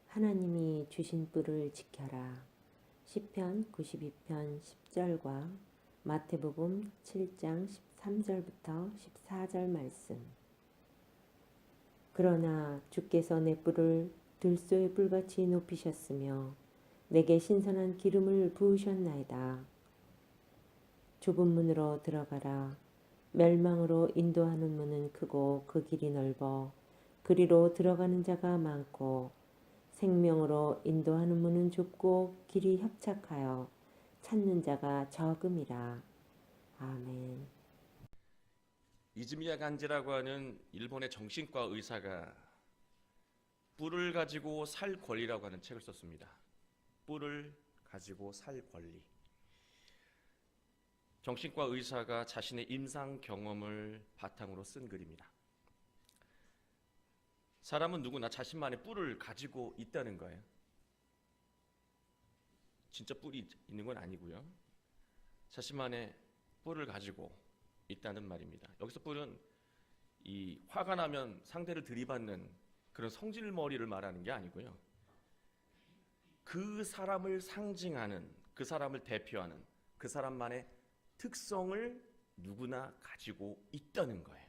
하나님이 주신 뿔을 지켜라. 시편 92편 10절과 마태복음 7장 13절부터 14절 말씀. 그러나 주께서 내 뿔을 들소의 뿔같이 높이셨으며 내게 신선한 기름을 부으셨나이다. 좁은 문으로 들어가라. 멸망으로 인도하는 문은 크고 그 길이 넓어 그리로 들어가는 자가 많고 생명으로 인도하는 문은 좁고 길이 협착하여 찾는 자가 적음이라. 아멘. 이즈미야 간지라고 하는 일본의 정신과 의사가 뿔을 가지고 살 권리라고 하는 책을 썼습니다. 뿔을 가지고 살 권리. 정신과 의사가 자신의 임상 경험을 바탕으로 쓴 글입니다. 사람은 누구나 자신만의 뿔을 가지고 있다는 거예요. 진짜 뿔이 있는 건 아니고요. 자신만의 뿔을 가지고 있다는 말입니다. 여기서 뿔은 이 화가 나면 상대를 들이받는 그런 성질머리를 말하는 게 아니고요. 그 사람을 상징하는, 그 사람을 대표하는 그 사람만의 특성을 누구나 가지고 있다는 거예요.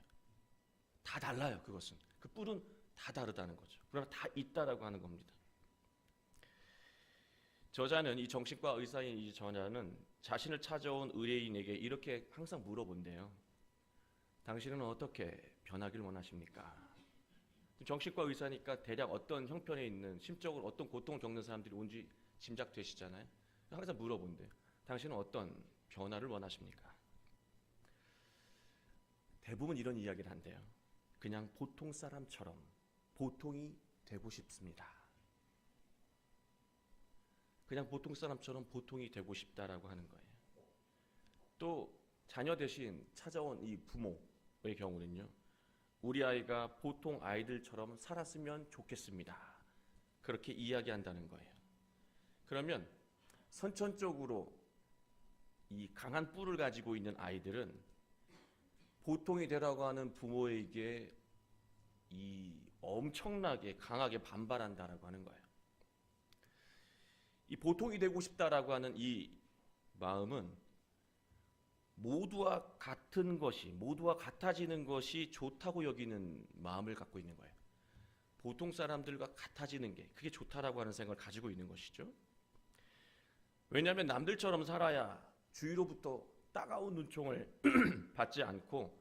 다 달라요. 그것은. 그 뿔은 다 다르다는 거죠. 그러나 다 있다라고 하는 겁니다. 저자는, 이 정신과 의사인 이 저자는 자신을 찾아온 의뢰인에게 이렇게 항상 물어본대요. 당신은 어떻게 변하길 원하십니까? 정신과 의사니까 대략 어떤 형편에 있는, 심적으로 어떤 고통을 겪는 사람들이 온지 짐작되시잖아요. 항상 물어본대요. 당신은 어떤 변화를 원하십니까? 대부분 이런 이야기를 한대요. 그냥 보통 사람처럼 보통이 되고 싶습니다. 그냥 보통 사람처럼 보통이 되고 싶다라고 하는 거예요. 또 자녀 대신 찾아온 이 부모의 경우는요. 우리 아이가 보통 아이들처럼 살았으면 좋겠습니다. 그렇게 이야기한다는 거예요. 그러면 선천적으로 이 강한 뿔을 가지고 있는 아이들은 보통이 되라고 하는 부모에게 이 엄청나게 강하게 반발한다라고 하는 거예요. 이 보통이 되고 싶다라고 하는 이 마음은 모두와 같은 것이, 모두와 같아지는 것이 좋다고 여기는 마음을 갖고 있는 거예요. 보통 사람들과 같아지는 게, 그게 좋다라고 하는 생각을 가지고 있는 것이죠. 왜냐하면 남들처럼 살아야 주위로부터 따가운 눈총을 받지 않고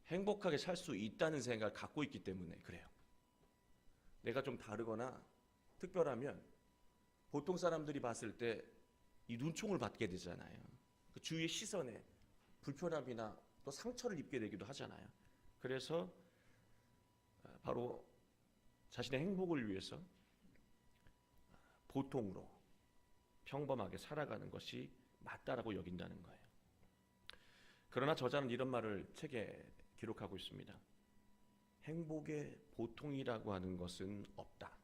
행복하게 살 수 있다는 생각을 갖고 있기 때문에 그래요. 내가 좀 다르거나 특별하면 보통 사람들이 봤을 때 이 눈총을 받게 되잖아요. 그 주위의 시선에 불편함이나 또 상처를 입게 되기도 하잖아요. 그래서 바로 자신의 행복을 위해서 보통으로 평범하게 살아가는 것이 맞다라고 여긴다는 거예요. 그러나 저자는 이런 말을 책에 기록하고 있습니다. 행복의 보통이라고 하는 것은 없다.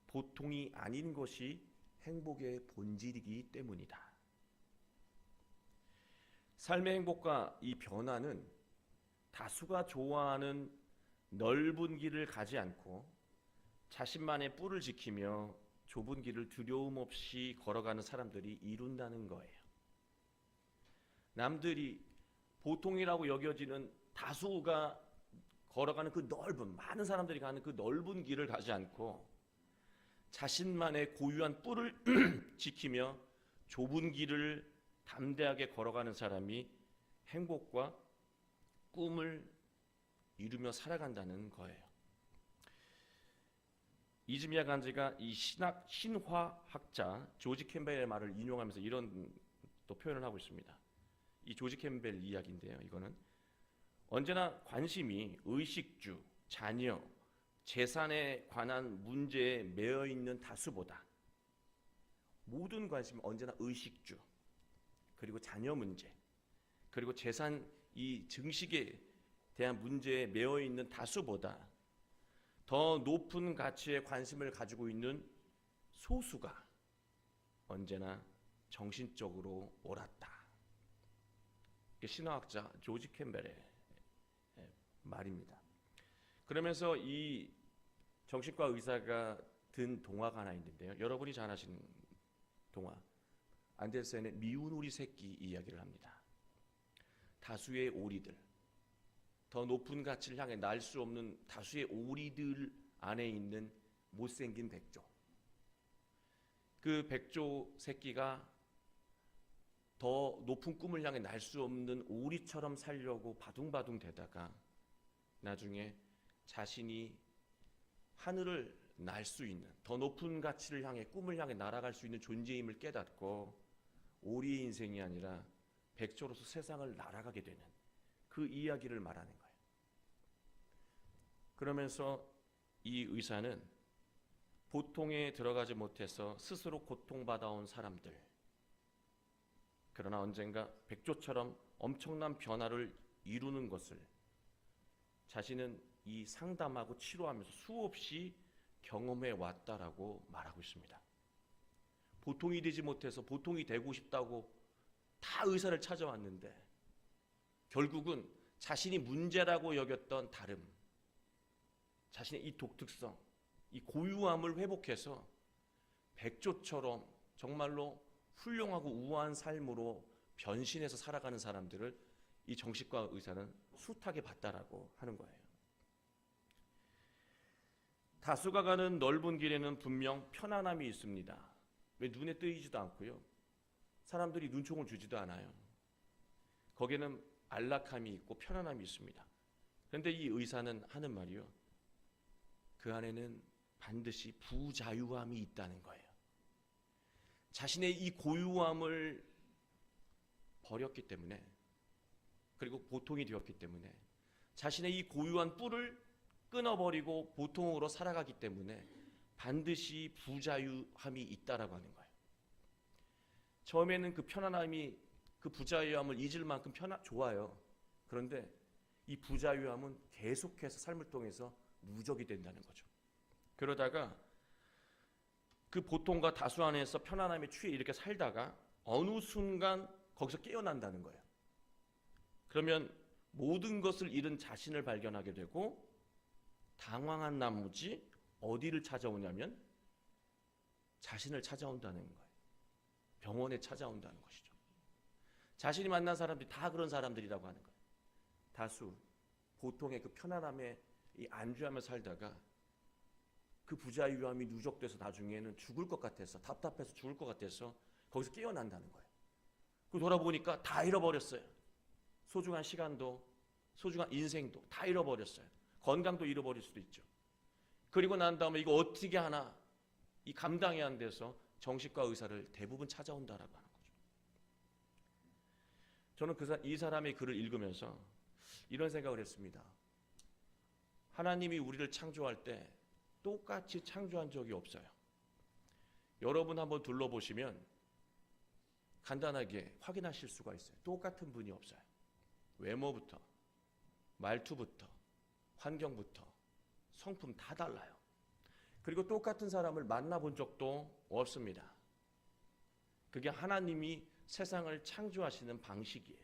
보통이 아닌 것이 행복의 본질이기 때문이다. 삶의 행복과 이 변화는 다수가 좋아하는 넓은 길을 가지 않고 자신만의 뿔을 지키며 좁은 길을 두려움 없이 걸어가는 사람들이 이룬다는 거예요. 남들이 보통이라고 여겨지는 다수가 걸어가는 그 넓은, 많은 사람들이 가는 그 넓은 길을 가지 않고 자신만의 고유한 뿔을 지키며 좁은 길을 담대하게 걸어가는 사람이 행복과 꿈을 이루며 살아간다는 거예요. 이즈미야 간지가 이 신화학자 조지 캠벨의 말을 인용하면서 이런 또 표현을 하고 있습니다. 이 조지 캠벨 이야기인데요. 이거는 언제나 관심이 의식주, 자녀, 재산에 관한 문제에 매여 있는 다수보다 모든 관심이 언제나 의식주, 그리고 자녀 문제, 그리고 재산 이 증식에 대한 문제에 매여 있는 다수보다 더 높은 가치에 관심을 가지고 있는 소수가 언제나 정신적으로 옳았다. 신화학자 조지 캠벨의 말입니다. 그러면서 이 정신과 의사가 든 동화가 하나 있는데요. 여러분이 잘 아시는 동화, 안데센의 미운 오리 새끼 이야기를 합니다. 다수의 오리들, 더 높은 가치를 향해 날 수 없는 다수의 오리들 안에 있는 못생긴 백조. 그 백조 새끼가 더 높은 꿈을 향해 날 수 없는 오리처럼 살려고 바둥바둥 대다가 나중에 자신이 하늘을 날 수 있는, 더 높은 가치를 향해, 꿈을 향해 날아갈 수 있는 존재임을 깨닫고 오리의 인생이 아니라 백조로서 세상을 날아가게 되는 그 이야기를 말하는 거예요. 그러면서 이 의사는 보통에 들어가지 못해서 스스로 고통받아온 사람들, 그러나 언젠가 백조처럼 엄청난 변화를 이루는 것을 자신은 이 상담하고 치료하면서 수없이 경험해 왔다라고 말하고 있습니다. 보통이 되지 못해서 보통이 되고 싶다고 다 의사를 찾아왔는데 결국은 자신이 문제라고 여겼던 다름, 자신의 이 독특성, 이 고유함을 회복해서 백조처럼 정말로 훌륭하고 우아한 삶으로 변신해서 살아가는 사람들을 이 정신과 의사는 숱하게 봤다라고 하는 거예요. 다수가 가는 넓은 길에는 분명 편안함이 있습니다. 왜 눈에 띄지도 않고요. 사람들이 눈총을 주지도 않아요. 거기에는 안락함이 있고 편안함이 있습니다. 그런데 이 의사는 하는 말이요. 그 안에는 반드시 부자유함이 있다는 거예요. 자신의 이 고유함을 버렸기 때문에, 그리고 보통이 되었기 때문에, 자신의 이 고유한 뿔을 끊어버리고 보통으로 살아가기 때문에 반드시 부자유함이 있다라고 하는 거예요. 처음에는 그 편안함이, 그 부자유함을 잊을 만큼 좋아요. 그런데 이 부자유함은 계속해서 삶을 통해서 누적이 된다는 거죠. 그러다가 그 보통과 다수 안에서 편안함에 취해 이렇게 살다가 어느 순간 거기서 깨어난다는 거예요. 그러면 모든 것을 잃은 자신을 발견하게 되고 당황한 나머지 어디를 찾아오냐면 자신을 찾아온다는 거예요. 병원에 찾아온다는 것이죠. 자신이 만난 사람들이 다 그런 사람들이라고 하는 거예요. 다수 보통의 그 편안함에 이 안주하며 살다가 그 부자유함이 누적돼서 나중에는 죽을 것 같아서, 답답해서 죽을 것 같아서 거기서 깨어난다는 거예요. 그 돌아보니까 다 잃어버렸어요. 소중한 시간도, 소중한 인생도 다 잃어버렸어요. 건강도 잃어버릴 수도 있죠. 그리고 난 다음에 이거 어떻게 하나, 이 감당이 안 돼서 정신과 의사를 대부분 찾아온다라고 하는 거죠. 저는 이 사람의 글을 읽으면서 이런 생각을 했습니다. 하나님이 우리를 창조할 때 똑같이 창조한 적이 없어요. 여러분 한번 둘러보시면 간단하게 확인하실 수가 있어요. 똑같은 분이 없어요. 외모부터, 말투부터, 환경부터, 성품 다 달라요. 그리고 똑같은 사람을 만나본 적도 없습니다. 그게 하나님이 세상을 창조하시는 방식이에요.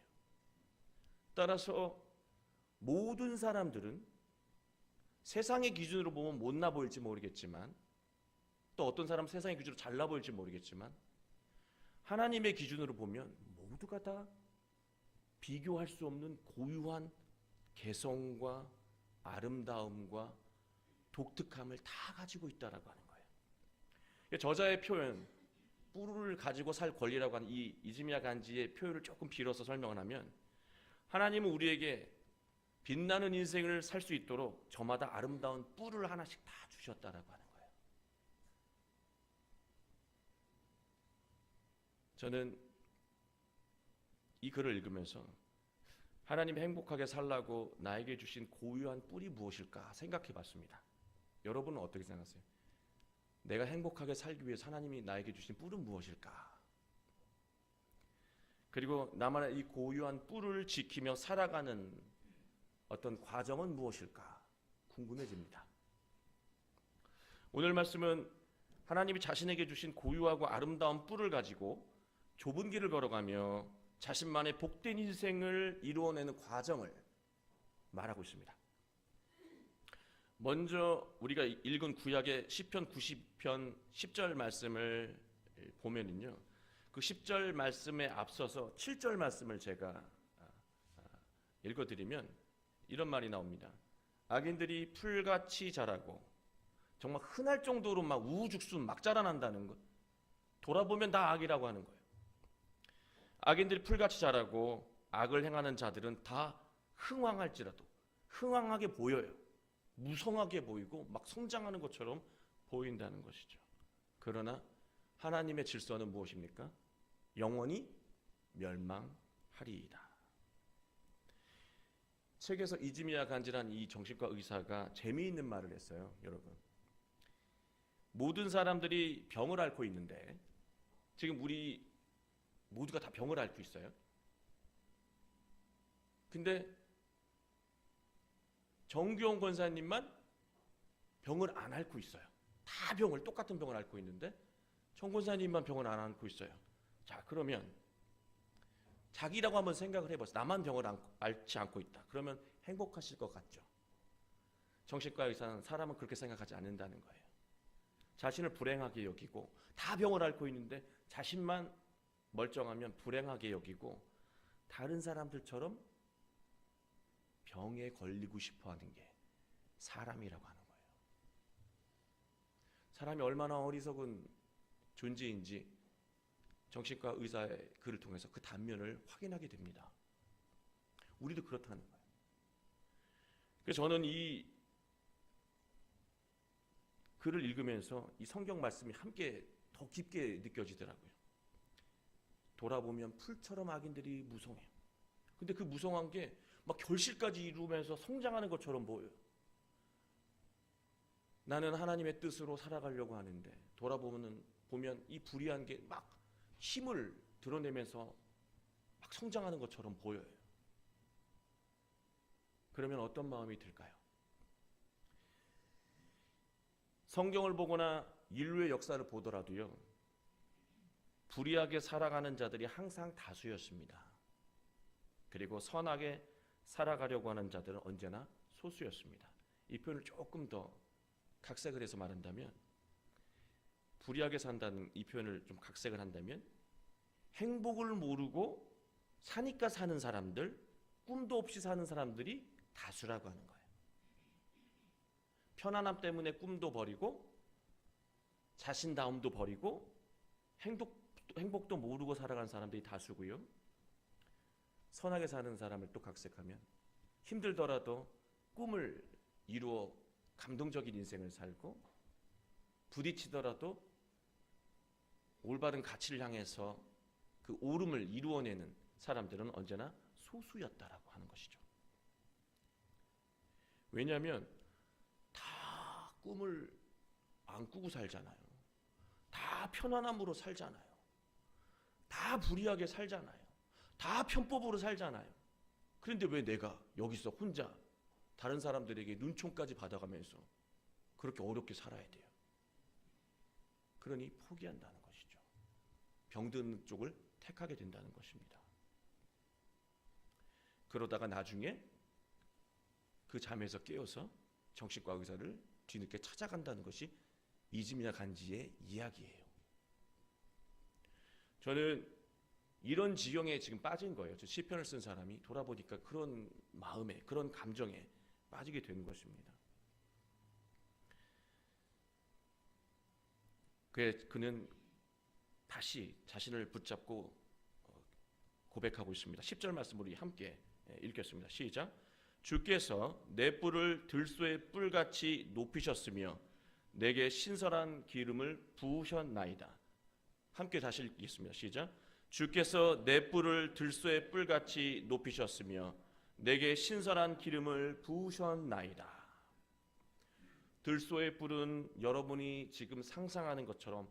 따라서 모든 사람들은 세상의 기준으로 보면 못나 보일지 모르겠지만, 또 어떤 사람은 세상의 기준으로 잘나 보일지 모르겠지만, 하나님의 기준으로 보면 모두가 다 비교할 수 없는 고유한 개성과 아름다움과 독특함을 다 가지고 있다라고 하는 거예요. 저자의 표현, 뿔을 가지고 살 권리라고 하는 이 이즈미야 간지의 표현을 조금 빌어서 설명을 하면, 하나님은 우리에게 빛나는 인생을 살 수 있도록 저마다 아름다운 뿔을 하나씩 다 주셨다라고 하는 거예요. 저는 이 글을 읽으면서 하나님이 행복하게 살라고 나에게 주신 고유한 뿔이 무엇일까 생각해 봤습니다. 여러분은 어떻게 생각하세요? 내가 행복하게 살기 위해 하나님이 나에게 주신 뿔은 무엇일까? 그리고 나만의 이 고유한 뿔을 지키며 살아가는 어떤 과정은 무엇일까 궁금해집니다. 오늘 말씀은 하나님이 자신에게 주신 고유하고 아름다운 뿔을 가지고 좁은 길을 걸어가며 자신만의 복된 인생을 이루어내는 과정을 말하고 있습니다. 먼저 우리가 읽은 구약의 시편 90편 10절 말씀을 보면은요. 그 10절 말씀에 앞서서 7절 말씀을 제가 읽어드리면 이런 말이 나옵니다. 악인들이 풀같이 자라고 정말 흔할 정도로 막 우후죽순 막 자라난다는 것. 돌아보면 다 악이라고 하는 거예요. 악인들이 풀같이 자라고 악을 행하는 자들은 다 흥왕할지라도 흥왕하게 보여요. 무성하게 보이고 막 성장하는 것처럼 보인다는 것이죠. 그러나 하나님의 질서는 무엇입니까? 영원히 멸망하리이다. 책에서 이즈미야 간지란 이 정신과 의사가 재미있는 말을 했어요. 여러분, 모든 사람들이 병을 앓고 있는데 지금 우리 모두가 다 병을 앓고 있어요. 근데 정규원 권사님만 병을 안 앓고 있어요. 다 똑같은 병을 앓고 있는데 정 권사님만 병을 안 앓고 있어요. 자, 그러면 자기라고 한번 생각을 해보세요. 나만 병을 앓지 않고 있다. 그러면 행복하실 것 같죠? 정신과 의사는 사람은 그렇게 생각하지 않는다는 거예요. 자신을 불행하게 여기고 다 병을 앓고 있는데 자신만 멀쩡하면 불행하게 여기고 다른 사람들처럼 병에 걸리고 싶어하는 게 사람이라고 하는 거예요. 사람이 얼마나 어리석은 존재인지 정신과 의사의 글을 통해서 그 단면을 확인하게 됩니다. 우리도 그렇다는 거예요. 그래서 저는 이 글을 읽으면서 이 성경 말씀이 함께 더 깊게 느껴지더라고요. 돌아보면 풀처럼 악인들이 무성해요. 근데 그 무성한 게 막 결실까지 이루면서 성장하는 것처럼 보여요. 나는 하나님의 뜻으로 살아가려고 하는데 보면 이 불의한 게 막 힘을 드러내면서 막 성장하는 것처럼 보여요. 그러면 어떤 마음이 들까요? 성경을 보거나 인류의 역사를 보더라도요, 불의하게 살아가는 자들이 항상 다수였습니다. 그리고 선하게 살아가려고 하는 자들은 언제나 소수였습니다. 이 표현을 조금 더 각색을 해서 말한다면, 불의하게 산다는 이 표현을 좀 각색을 한다면, 행복을 모르고 사니까 사는 사람들, 꿈도 없이 사는 사람들이 다수라고 하는 거예요. 편안함 때문에 꿈도 버리고 자신다움도 버리고 행복도 모르고 살아가는 사람들이 다수고요. 선하게 사는 사람을 또 각색하면 힘들더라도 꿈을 이루어 감동적인 인생을 살고 부딪히더라도 올바른 가치를 향해서 그 오름을 이루어내는 사람들은 언제나 소수였다라고 하는 것이죠. 왜냐하면 다 꿈을 안 꾸고 살잖아요. 다 편안함으로 살잖아요. 다 불의하게 살잖아요. 다 편법으로 살잖아요. 그런데 왜 내가 여기서 혼자 다른 사람들에게 눈총까지 받아가면서 그렇게 어렵게 살아야 돼요? 그러니 포기한다는 것이죠. 병드는 쪽을 택하게 된다는 것입니다. 그러다가 나중에 그 잠에서 깨어서 정신과 의사를 뒤늦게 찾아간다는 것이 이즈미야 간지의 이야기예요. 저는 이런 지경에 지금 빠진 거예요. 저 시편을 쓴 사람이 돌아보니까 그런 마음에, 그런 감정에 빠지게 되는 것입니다. 그는 다시 자신을 붙잡고 고백하고 있습니다. 10절 말씀 우리 함께 읽겠습니다. 시작. 주께서 내 뿔을 들소의 뿔같이 높이셨으며 내게 신선한 기름을 부으셨나이다. 함께 다시 읽겠습니다. 시작. 주께서 내 뿔을 들소의 뿔같이 높이셨으며 내게 신선한 기름을 부으셨나이다. 들소의 뿔은 여러분이 지금 상상하는 것처럼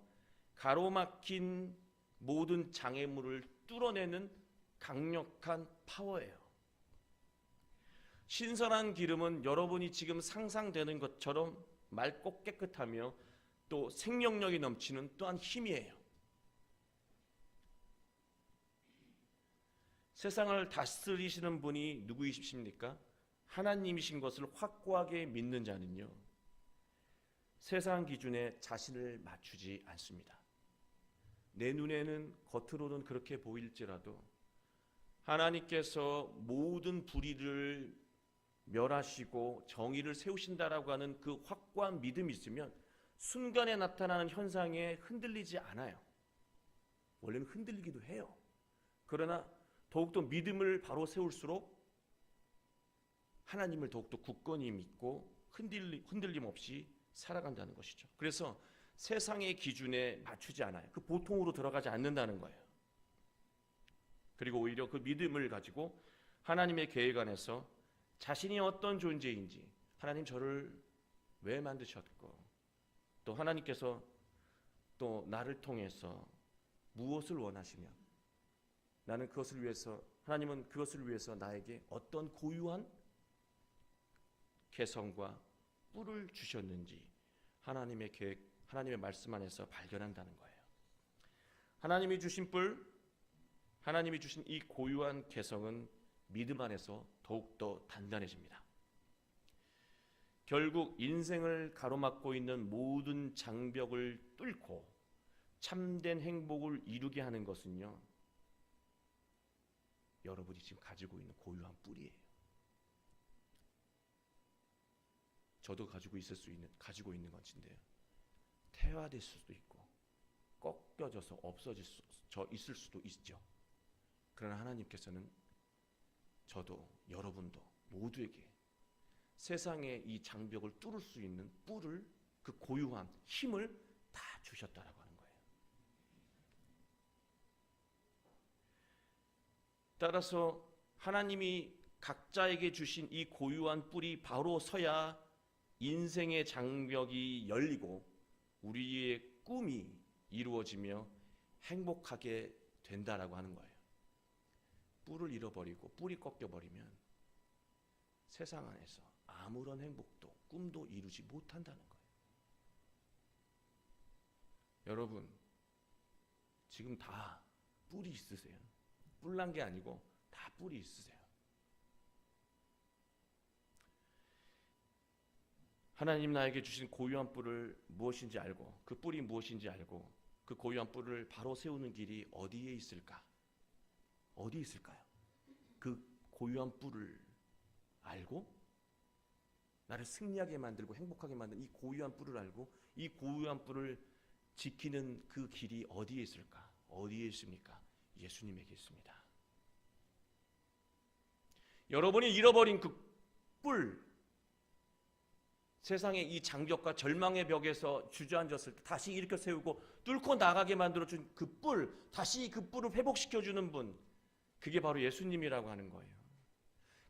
가로막힌 모든 장애물을 뚫어내는 강력한 파워예요. 신선한 기름은 여러분이 지금 상상되는 것처럼 맑고 깨끗하며 또 생명력이 넘치는 또한 힘이에요. 세상을 다스리시는 분이 누구이십니까? 하나님이신 것을 확고하게 믿는 자는요, 세상 기준에 자신을 맞추지 않습니다. 내 눈에는 겉으로는 그렇게 보일지라도 하나님께서 모든 불의를 멸하시고 정의를 세우신다라고 하는 그 확고한 믿음이 있으면 순간에 나타나는 현상에 흔들리지 않아요. 원래는 흔들리기도 해요. 그러나 더욱더 믿음을 바로 세울수록 하나님을 더욱더 굳건히 믿고 흔들림 없이 살아간다는 것이죠. 그래서 세상의 기준에 맞추지 않아요. 그 보통으로 들어가지 않는다는 거예요. 그리고 오히려 그 믿음을 가지고 하나님의 계획 안에서 자신이 어떤 존재인지, 하나님 저를 왜 만드셨고, 또 하나님께서 또 나를 통해서 무엇을 원하시며, 나는 그것을 위해서, 하나님은 그것을 위해서 나에게 어떤 고유한 개성과 뿔을 주셨는지 하나님의 계획, 하나님의 말씀 안에서 발견한다는 거예요. 하나님이 주신 뿔, 하나님이 주신 이 고유한 개성은 믿음 안에서 더욱더 단단해집니다. 결국 인생을 가로막고 있는 모든 장벽을 뚫고 참된 행복을 이루게 하는 것은요, 여러분이 지금 가지고 있는 고유한 뿔이에요. 저도 가지고 있는 것인데요, 태화될 수도 있고 꺾여져서 없어질 수 있을 수도 있죠. 그러나 하나님께서는 저도 여러분도 모두에게 세상의 이 장벽을 뚫을 수 있는 뿔을, 그 고유한 힘을 다 주셨다라고 하는 거예요. 따라서 하나님이 각자에게 주신 이 고유한 뿔이 바로 서야 인생의 장벽이 열리고 우리의 꿈이 이루어지며 행복하게 된다라고 하는 거예요. 뿔을 잃어버리고 뿔이 꺾여버리면 세상 안에서 아무런 행복도 꿈도 이루지 못한다는 거예요. 여러분, 지금 다 뿔이 있으세요. 뿔난 게 아니고 다 뿔이 있으세요. 하나님 나에게 주신 고유한 뿔을 무엇인지 알고, 그 뿔이 무엇인지 알고, 그 고유한 뿔을 바로 세우는 길이 어디에 있을까? 어디 있을까요? 그 고유한 뿔을 알고 나를 승리하게 만들고 행복하게 만든 이 고유한 뿔을 알고 이 고유한 뿔을 지키는 그 길이 어디에 있을까? 어디에 있습니까? 예수님에게 있습니다. 여러분이 잃어버린 그 뿔, 세상의 이 장벽과 절망의 벽에서 주저앉았을 때 다시 일으켜 세우고 뚫고 나가게 만들어준 그 뿔, 다시 그 뿔을 회복시켜주는 분, 그게 바로 예수님이라고 하는 거예요.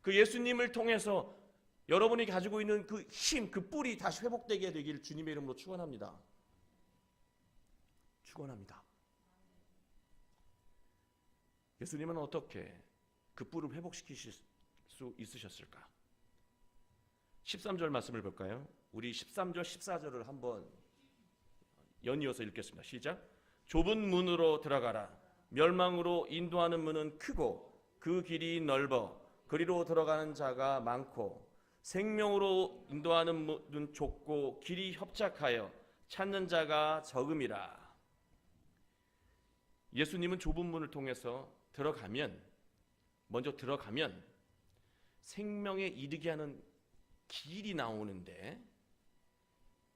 그 예수님을 통해서 여러분이 가지고 있는 그 힘, 그 뿔이 다시 회복되게 되기를 주님의 이름으로 축원합니다. 축원합니다. 예수님은 어떻게 그 뿔을 회복시키실 수 있으셨을까? 13절 말씀을 볼까요? 우리 13절, 14절을 한번 연이어서 읽겠습니다. 시작. 좁은 문으로 들어가라. 멸망으로 인도하는 문은 크고 그 길이 넓어 그리로 들어가는 자가 많고 생명으로 인도하는 문은 좁고 길이 협착하여 찾는 자가 적음이라. 예수님은 좁은 문을 통해서 먼저 들어가면 생명에 이르게 하는 길이 나오는데,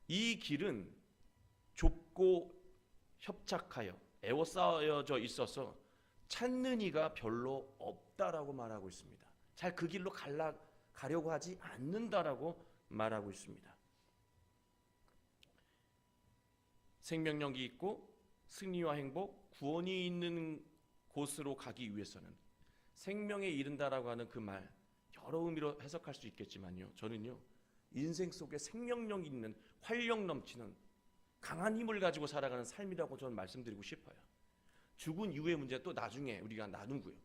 이 길은 좁고 협착하여 에워싸여져 있어서 찾는 이가 별로 없다라고 말하고 있습니다. 잘 그 길로 가려고 하지 않는다라고 말하고 있습니다. 생명력이 있고 승리와 행복, 구원이 있는 곳으로 가기 위해서는 생명에 이른다라고 하는 그 말, 여러 의미로 해석할 수 있겠지만요, 저는요, 인생 속에 생명력 있는 활력 넘치는 강한 힘을 가지고 살아가는 삶이라고 저는 말씀드리고 싶어요. 죽은 이후의 문제 또 나중에 우리가 나누고요.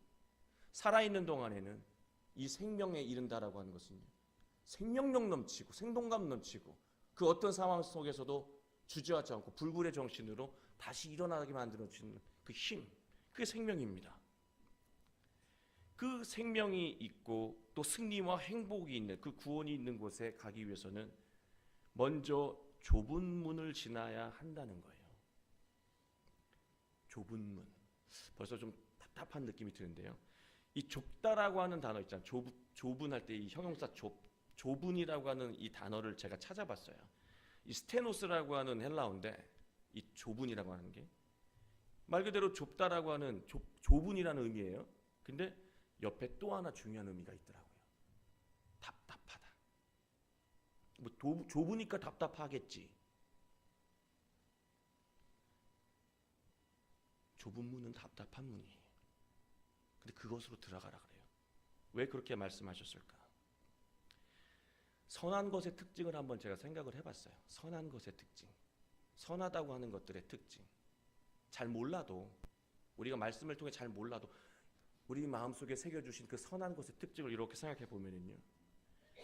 살아있는 동안에는 이 생명에 이른다라고 하는 것은 생명력 넘치고 생동감 넘치고 그 어떤 상황 속에서도 주저하지 않고 불굴의 정신으로 다시 일어나게 만들어주는 그 힘, 그게 생명입니다. 그 생명이 있고 또 승리와 행복이 있는 그 구원이 있는 곳에 가기 위해서는 먼저 좁은 문을 지나야 한다는 거예요. 좁은 문. 벌써 좀 답답한 느낌이 드는데요. 이 좁다라고 하는 단어 있잖아요. 좁은 할 때 이 형용사 좁은이라고 하는 이 단어를 제가 찾아봤어요. 이 스테노스라고 하는 헬라어인데 이 좁은이라고 하는 게 말 그대로 좁다라고 하는 좁은이라는 의미예요. 근데 옆에 또 하나 중요한 의미가 있더라고요. 답답하다. 뭐 좁으니까 답답하겠지. 좁은 문은 답답한 문이에요. 근데 그것으로 들어가라 그래요. 왜 그렇게 말씀하셨을까? 선한 것의 특징을 한번 제가 생각을 해봤어요. 선한 것의 특징. 선하다고 하는 것들의 특징. 잘 몰라도 우리가 말씀을 통해 잘 몰라도 우리 마음속에 새겨주신 그 선한 것의 특징을 이렇게 생각해 보면요,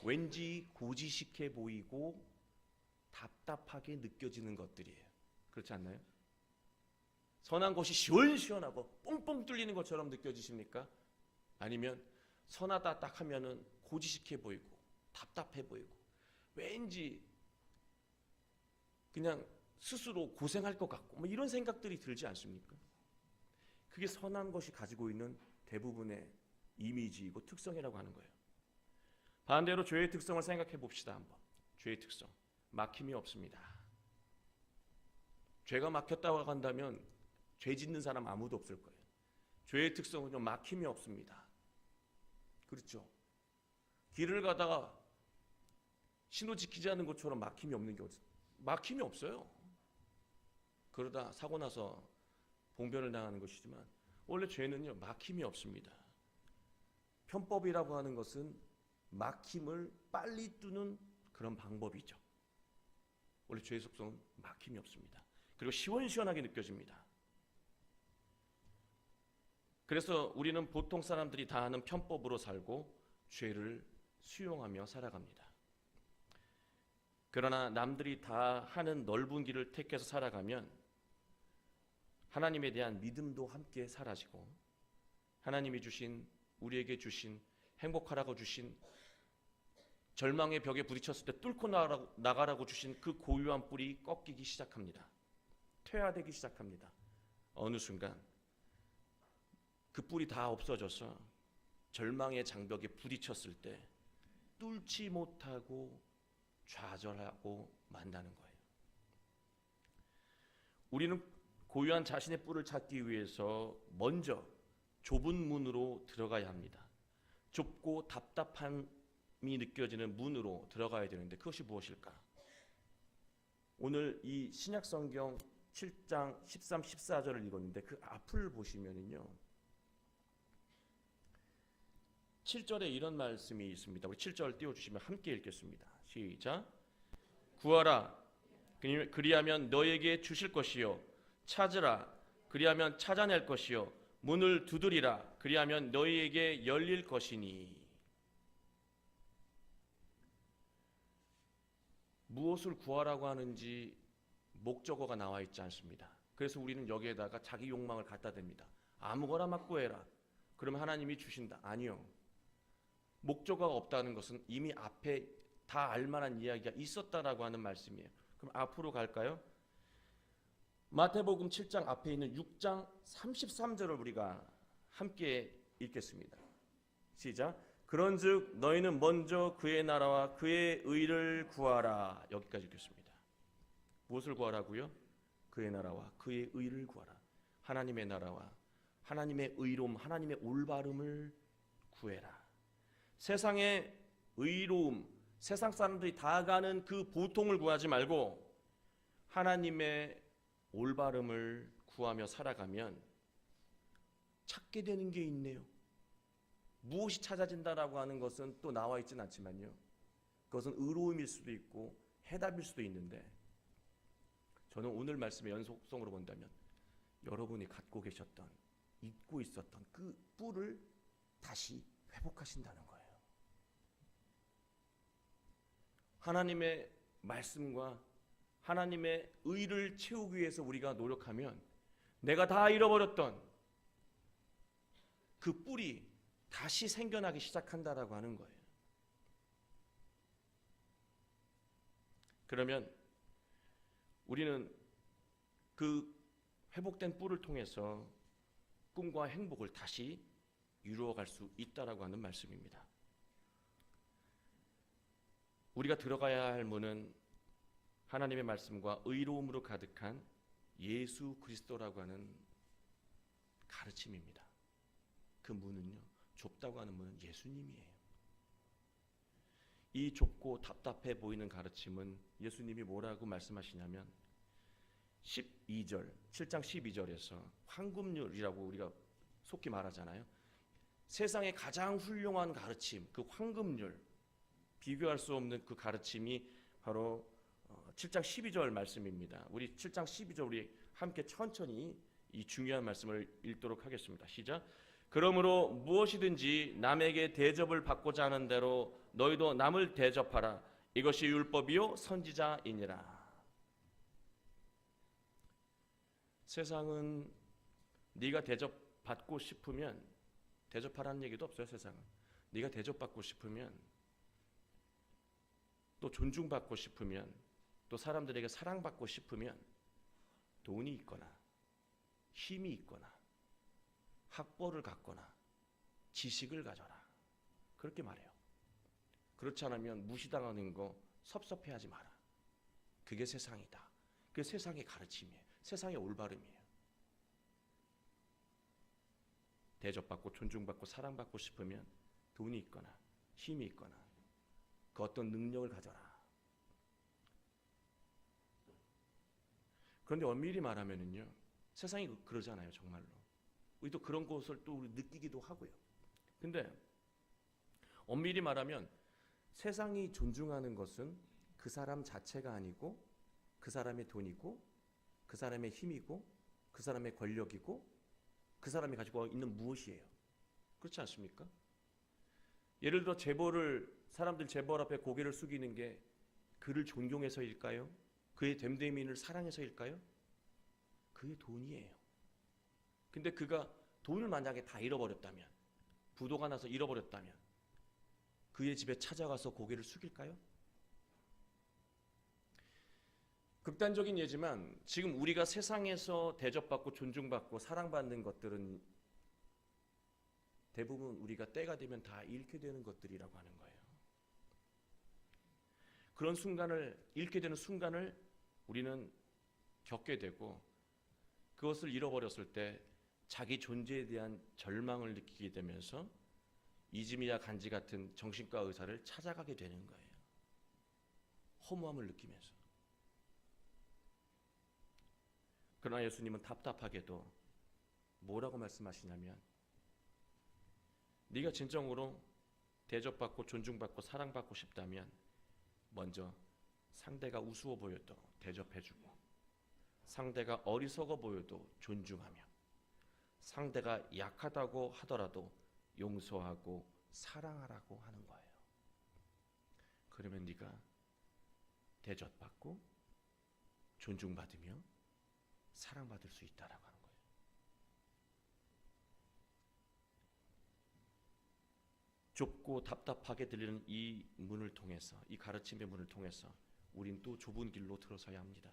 왠지 고지식해 보이고 답답하게 느껴지는 것들이에요. 그렇지 않나요? 선한 것이 시원시원하고 뻥뻥 뚫리는 것처럼 느껴지십니까? 아니면 선하다 딱 하면은 고지식해 보이고 답답해 보이고 왠지 그냥 스스로 고생할 것 같고 뭐 이런 생각들이 들지 않습니까? 그게 선한 것이 가지고 있는 대부분의 이미지이고 특성이라고 하는 거예요. 반대로 죄의 특성을 생각해 봅시다. 한번. 죄의 특성. 막힘이 없습니다. 죄가 막혔다고 한다면 죄 짓는 사람 아무도 없을 거예요. 죄의 특성은요, 막힘이 없습니다. 그렇죠? 길을 가다가 신호 지키지 않은 것처럼 막힘이 없는 게 어디? 막힘이 없어요. 그러다 사고 나서 봉변을 당하는 것이지만 원래 죄는요, 막힘이 없습니다. 편법이라고 하는 것은 막힘을 빨리 뚫는 그런 방법이죠. 원래 죄의 속성은 막힘이 없습니다. 그리고 시원시원하게 느껴집니다. 그래서 우리는 보통 사람들이 다 하는 편법으로 살고 죄를 수용하며 살아갑니다. 그러나 남들이 다 하는 넓은 길을 택해서 살아가면 하나님에 대한 믿음도 함께 사라지고 하나님이 주신 우리에게 주신 행복하라고 주신 절망의 벽에 부딪혔을 때 뚫고 나가라고 주신 그 고유한 뿔이 꺾이기 시작합니다. 퇴화되기 시작합니다. 어느 순간 그 뿔이 다 없어져서 절망의 장벽에 부딪혔을 때 뚫지 못하고 좌절하고 만다는 거예요. 우리는 고유한 자신의 뿔을 찾기 위해서 먼저 좁은 문으로 들어가야 합니다. 좁고 답답함이 느껴지는 문으로 들어가야 되는데 그것이 무엇일까? 오늘 이 신약성경 7장 13, 14절을 읽었는데 그 앞을 보시면은요, 7절에 이런 말씀이 있습니다. 우리 7절 띄워주시면 함께 읽겠습니다. 시작. 구하라, 그리하면 너에게 주실 것이요, 찾으라, 그리하면 찾아낼 것이요, 문을 두드리라, 그리하면 너희에게 열릴 것이니. 무엇을 구하라고 하는지 목적어가 나와 있지 않습니다. 그래서 우리는 여기에다가 자기 욕망을 갖다 댑니다. 아무거나 막 구해라. 그러면 하나님이 주신다. 아니요. 목적어가 없다는 것은 이미 앞에 다 알만한 이야기가 있었다라고 하는 말씀이에요. 그럼 앞으로 갈까요? 마태복음 7장 앞에 있는 6장 33절을 우리가 함께 읽겠습니다. 시작. 그런즉 너희는 먼저 그의 나라와 그의 의를 구하라. 여기까지 읽겠습니다. 무엇을 구하라고요? 그의 나라와 그의 의를 구하라. 하나님의 나라와 하나님의 의로움, 하나님의 올바름을 구해라. 세상의 의로움, 세상 사람들이 다 가는 그 보통을 구하지 말고 하나님의 올바름을 구하며 살아가면 찾게 되는 게 있네요. 무엇이 찾아진다라고 하는 것은 또 나와 있지는 않지만요, 그것은 의로움일 수도 있고 해답일 수도 있는데, 저는 오늘 말씀의 연속성으로 본다면 여러분이 갖고 계셨던, 잊고 있었던 그 뿔을 다시 회복하신다는 거예요. 하나님의 말씀과 하나님의 의를 채우기 위해서 우리가 노력하면 내가 다 잃어버렸던 그 뿔이 다시 생겨나기 시작한다라고 하는 거예요. 그러면 우리는 그 회복된 뿔을 통해서 꿈과 행복을 다시 이루어갈 수 있다라고 하는 말씀입니다. 우리가 들어가야 할 문은 하나님의 말씀과 의로움으로 가득한 예수 그리스도라고 하는 가르침입니다. 그 문은요, 좁다고 하는 문은 예수님이에요. 이 좁고 답답해 보이는 가르침은 예수님이 뭐라고 말씀하시냐면 12절, 7장 12절에서 황금률이라고 우리가 속히 말하잖아요. 세상의 가장 훌륭한 가르침, 그 황금률, 비교할 수 없는 그 가르침이 바로 7장 12절 말씀입니다. 우리 7장 12절 우리 함께 천천히 이 중요한 말씀을 읽도록 하겠습니다. 시작. 그러므로 무엇이든지 남에게 대접을 받고자 하는 대로 너희도 남을 대접하라. 이것이 율법이요 선지자이니라. 세상은 네가 대접받고 싶으면 대접하라는 얘기도 없어요. 세상은 네가 대접받고 싶으면 또 존중받고 싶으면 또 사람들에게 사랑받고 싶으면 돈이 있거나 힘이 있거나 학벌을 갖거나 지식을 가져라. 그렇게 말해요. 그렇지 않으면 무시당하는 거 섭섭해하지 마라. 그게 세상이다. 그게 세상의 가르침이에요. 세상의 올바름이에요. 대접받고 존중받고 사랑받고 싶으면 돈이 있거나 힘이 있거나 그 어떤 능력을 가져라. 그런데 엄밀히 말하면은요, 세상이 그러잖아요. 정말로 우리도 그런 것을 또 우리 느끼기도 하고요. 근데 엄밀히 말하면 세상이 존중하는 것은 그 사람 자체가 아니고 그 사람의 돈이고 그 사람의 힘이고 그 사람의 권력이고 그 사람이 가지고 있는 무엇이에요. 그렇지 않습니까? 예를 들어 사람들 재벌 앞에 고개를 숙이는 게 그를 존경해서일까요? 그의 됨됨이를 사랑해서일까요? 그의 돈이에요. 근데 그가 돈을 만약에 다 잃어버렸다면, 부도가 나서 잃어버렸다면 그의 집에 찾아가서 고개를 숙일까요? 극단적인 예지만 지금 우리가 세상에서 대접받고 존중받고 사랑받는 것들은 대부분 우리가 때가 되면 다 잃게 되는 것들이라고 하는 거예요. 그런 순간을 잃게 되는 순간을 우리는 겪게 되고 그것을 잃어버렸을 때 자기 존재에 대한 절망을 느끼게 되면서 이즘이야 간지 같은 정신과 의사를 찾아가게 되는 거예요. 허무함을 느끼면서. 그러나 예수님은 답답하게도 뭐라고 말씀하시냐면 네가 진정으로 대접받고 존중받고 사랑받고 싶다면 먼저 상대가 우스워 보여도 대접해주고 상대가 어리석어 보여도 존중하며 상대가 약하다고 하더라도 용서하고 사랑하라고 하는 거예요. 그러면 네가 대접받고 존중받으며 사랑받을 수 있다라고 하는 거예요. 좁고 답답하게 들리는 이 문을 통해서, 이 가르침의 문을 통해서 우린 또 좁은 길로 들어서야 합니다.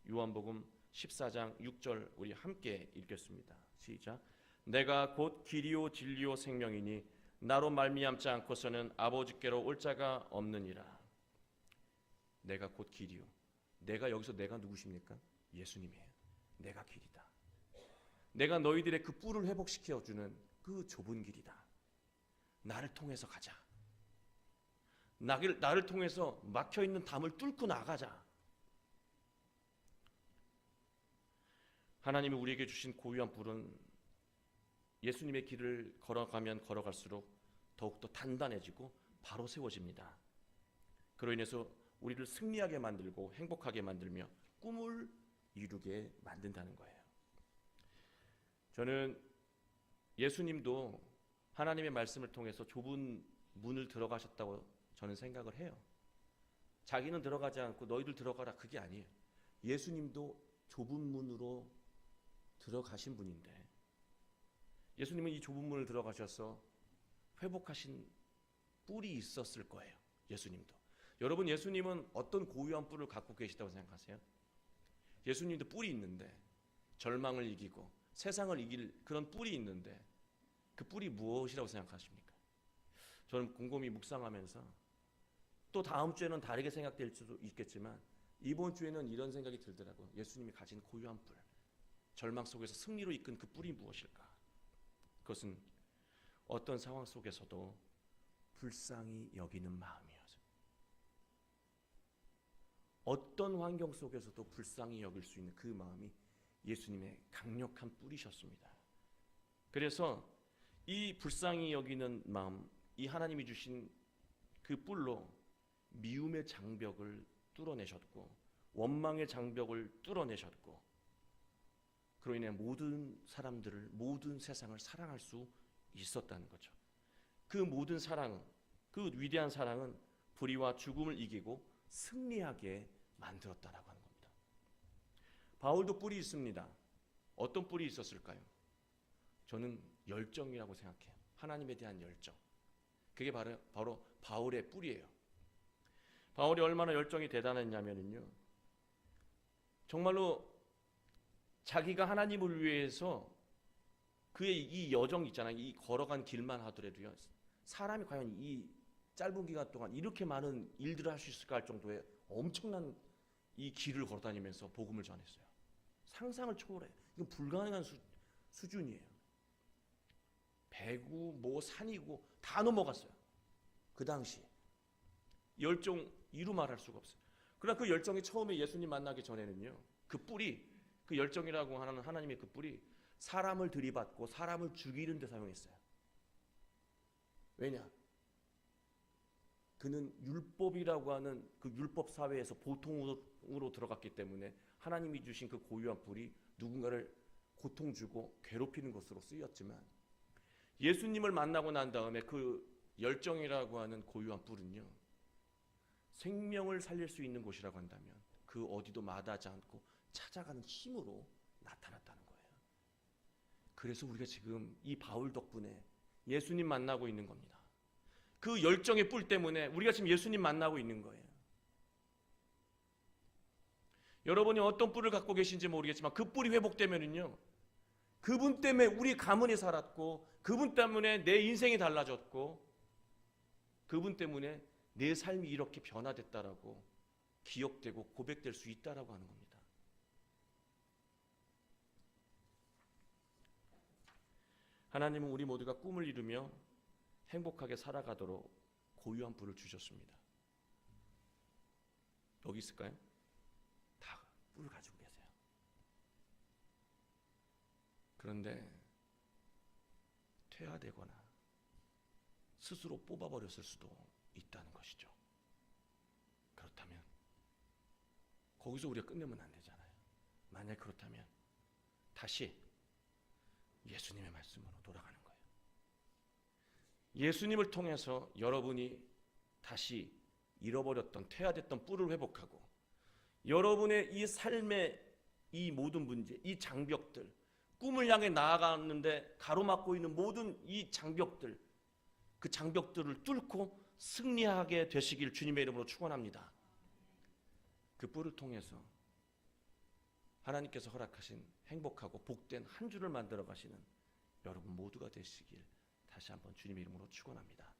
요한복음 14장 6절 우리 함께 읽겠습니다. 시작. 내가 곧 길이요 진리요 생명이니 나로 말미암지 않고서는 아버지께로 올 자가 없느니라. 내가 곧 길이요. 여기서 내가 누구십니까? 예수님이에요. 내가 길이다. 내가 너희들의 그 뿔을 회복시켜주는 그 좁은 길이다. 나를 통해서 가자. 나를 통해서 막혀있는 담을 뚫고 나가자. 하나님이 우리에게 주신 고유한 뿔은 예수님의 길을 걸어가면 걸어갈수록 더욱더 단단해지고 바로 세워집니다. 그로 인해서 우리를 승리하게 만들고 행복하게 만들며 꿈을 이루게 만든다는 거예요. 저는 예수님도 하나님의 말씀을 통해서 좁은 문을 들어가셨다고 저는 생각을 해요. 자기는 들어가지 않고 너희들 들어가라 그게 아니에요. 예수님도 좁은 문으로 들어가신 분인데 예수님은 이 좁은 문을 들어가셔서 회복하신 뿔이 있었을 거예요. 예수님도. 여러분, 예수님은 어떤 고유한 뿔을 갖고 계시다고 생각하세요? 예수님도 뿔이 있는데, 절망을 이기고 세상을 이길 그런 뿔이 있는데, 그 뿔이 무엇이라고 생각하십니까? 저는 곰곰이 묵상하면서 또 다음 주에는 다르게 생각될 수도 있겠지만 이번 주에는 이런 생각이 들더라고요. 예수님이 가진 고유한 뿔, 절망 속에서 승리로 이끈 그 뿔이 무엇일까? 그것은 어떤 상황 속에서도 불쌍히 여기는 마음이어서, 어떤 환경 속에서도 불쌍히 여길 수 있는 그 마음이 예수님의 강력한 뿔이셨습니다. 그래서 이 불쌍히 여기는 마음, 이 하나님이 주신 그 뿔로 미움의 장벽을 뚫어내셨고, 원망의 장벽을 뚫어내셨고, 그로 인해 모든 사람들을, 모든 세상을 사랑할 수 있었다는 거죠. 그 모든 사랑, 그 위대한 사랑은 불의와 죽음을 이기고 승리하게 만들었다라고 하는 겁니다. 바울도 뿔이 있습니다. 어떤 뿔이 있었을까요? 저는 열정이라고 생각해요. 하나님에 대한 열정. 그게 바로 바울의 뿔이에요. 바울이 얼마나 열정이 대단했냐면요, 정말로 자기가 하나님을 위해서 그의 이 여정 있잖아요. 이 걸어간 길만 하더라도요, 사람이 과연 이 짧은 기간 동안 이렇게 많은 일들을 할 수 있을까 할 정도의 엄청난 이 길을 걸어다니면서 복음을 전했어요. 상상을 초월해요. 이건 불가능한 수준이에요. 배구, 뭐 산이고 다 넘어갔어요. 그 당시 열정 이루 말할 수가 없어요. 그러나 그 열정이 처음에 예수님 만나기 전에는요, 그 뿔이, 그 열정이라고 하는 하나님의 그 뿔이 사람을 들이받고 사람을 죽이는 데 사용했어요. 왜냐? 그는 율법이라고 하는 그 율법 사회에서 보통으로 들어갔기 때문에 하나님이 주신 그 고유한 뿔이 누군가를 고통 주고 괴롭히는 것으로 쓰였지만, 예수님을 만나고 난 다음에 그 열정이라고 하는 고유한 뿔은요, 생명을 살릴 수 있는 곳이라고 한다면 그 어디도 마다하지 않고 찾아가는 힘으로 나타났다는 거예요. 그래서 우리가 지금 이 바울 덕분에 예수님 만나고 있는 겁니다. 그 열정의 뿔 때문에 우리가 지금 예수님 만나고 있는 거예요. 여러분이 어떤 뿔을 갖고 계신지 모르겠지만 그 뿔이 회복되면은요, 그분 때문에 우리 가문이 살았고, 그분 때문에 내 인생이 달라졌고, 그분 때문에 내 삶이 이렇게 변화됐다라고 기억되고 고백될 수 있다라고 하는 겁니다. 하나님은 우리 모두가 꿈을 이루며 행복하게 살아가도록 고유한 뿔을 주셨습니다. 여기 있을까요? 다 뿔을 가지고 계세요. 그런데 퇴화되거나 스스로 뽑아버렸을 수도 있다는 것이죠. 그렇다면 거기서 우리가 끝내면 안 되잖아요. 만약 그렇다면 다시 예수님의 말씀으로 돌아가는 거예요. 예수님을 통해서 여러분이 다시 잃어버렸던, 퇴화됐던 뿔을 회복하고, 여러분의 이 삶의 이 모든 문제, 이 장벽들, 꿈을 향해 나아가는데 가로막고 있는 모든 이 장벽들, 그 장벽들을 뚫고 승리하게 되시길 주님의 이름으로 축원합니다. 그 뿔을 통해서 하나님께서 허락하신 행복하고 복된 한 주를 만들어 가시는 여러분 모두가 되시길 다시 한번 주님의 이름으로 축원합니다.